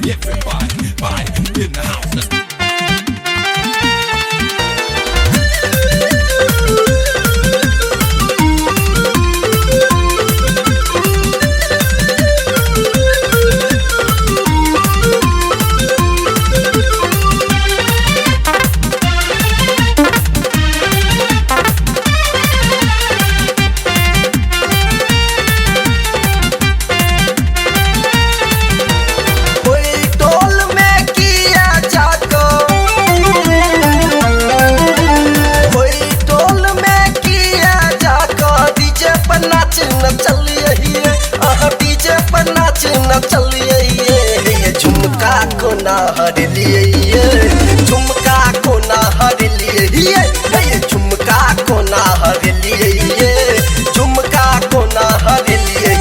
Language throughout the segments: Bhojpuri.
Everybody in the house. झुमका को ना हर लिए झुमका को ना हर लिए झुमका को ना हर लिए झुमका को ना हर लिए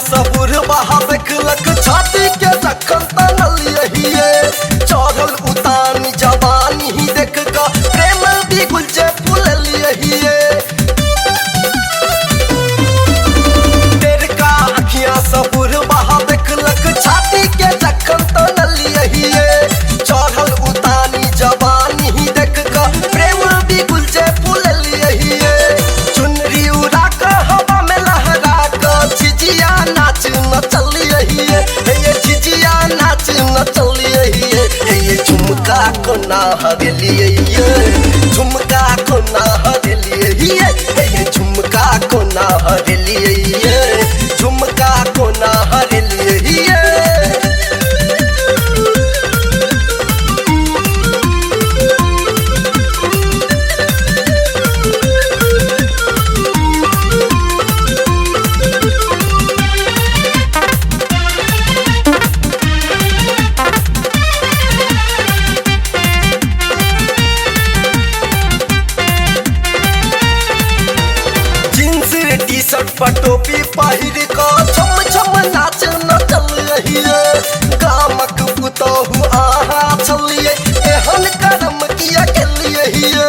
सबुर बहा देखलक छाती के जखन तनल यही चढ़ल उतानी जवानी ही देख का प्रेम भी गुलजे फूलल यही तेरे का अखियां सबुर बहा देखलक छाती के जखन तनल यही चढ़ल उतानी जवानी ही देख का प्रेम भी गुलजे फूलल यही चुनरी उड़ा का हवा में लहरा का झिझिया नाच न चलिए ये झिझिया नाच न चलिए ये झुमका को ना हर लिए झुमका को ना हर लिए ये झुमका को ना हर लिए झुमका को ना हर लिए टी-शर्ट पर टोपी पहिर का छम छम नाच न चल रही गामक पुतहु आहा छलिए एहन करम किया के लिए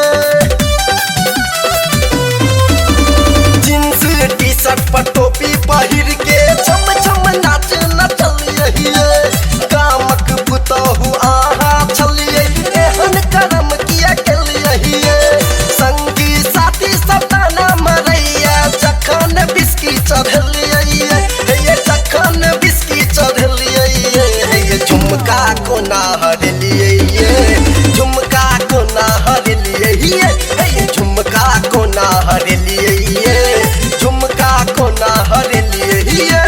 जींस टी-शर्ट पर टोपी पहिर के छम छम नाच न चल रही गामक पुतहु आहा छलिए एहन करम किया के लिए संगी साथी सब ताना मरैया जखन बिस्की चढ़लिए ये जखन बिस्की चढ़लिए ये झुमका को ना हर लिए झुमका को ना हर लिए ये झुमका को ना हर लिए झुमका को ना हर लिए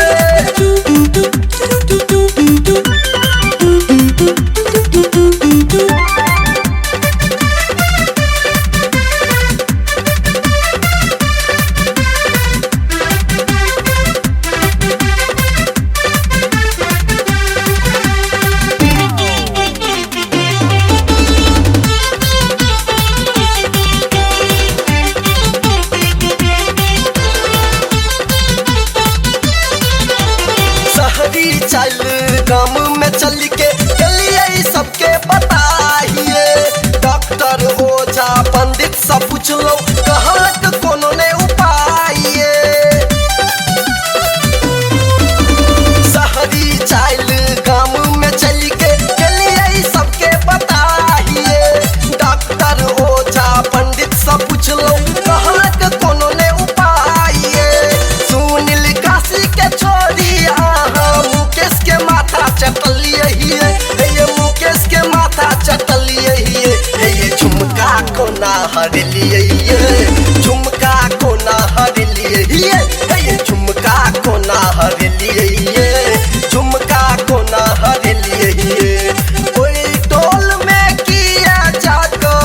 चल गाँव में चल के चलिए सबके बताइए डॉक्टर ओझा पंडित सब पूछ लो कहलक कोनो ने उपाय शहरी चल गाँव में चल के चलिए सबके बताइए डॉक्टर ओझा पंडित सब पूछ लो कहलक कोनो ने उपाय सुनील काशी के छोड़ी चटलिए ये मुकेश के माथा चटलिए ये झुमका को ना हर लिए झुमका को ना हर लिए ये झुमका को ना हर लिए झुमका को ना हर लिए कोई टोल में किया जागो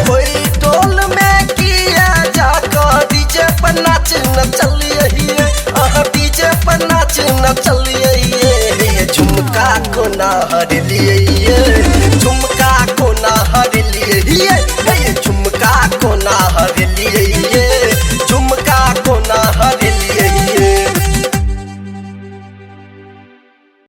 कोई टोल में किया जागो डीजे पर नाच न चलिए न चलिए ये झुमका को ना हर लिए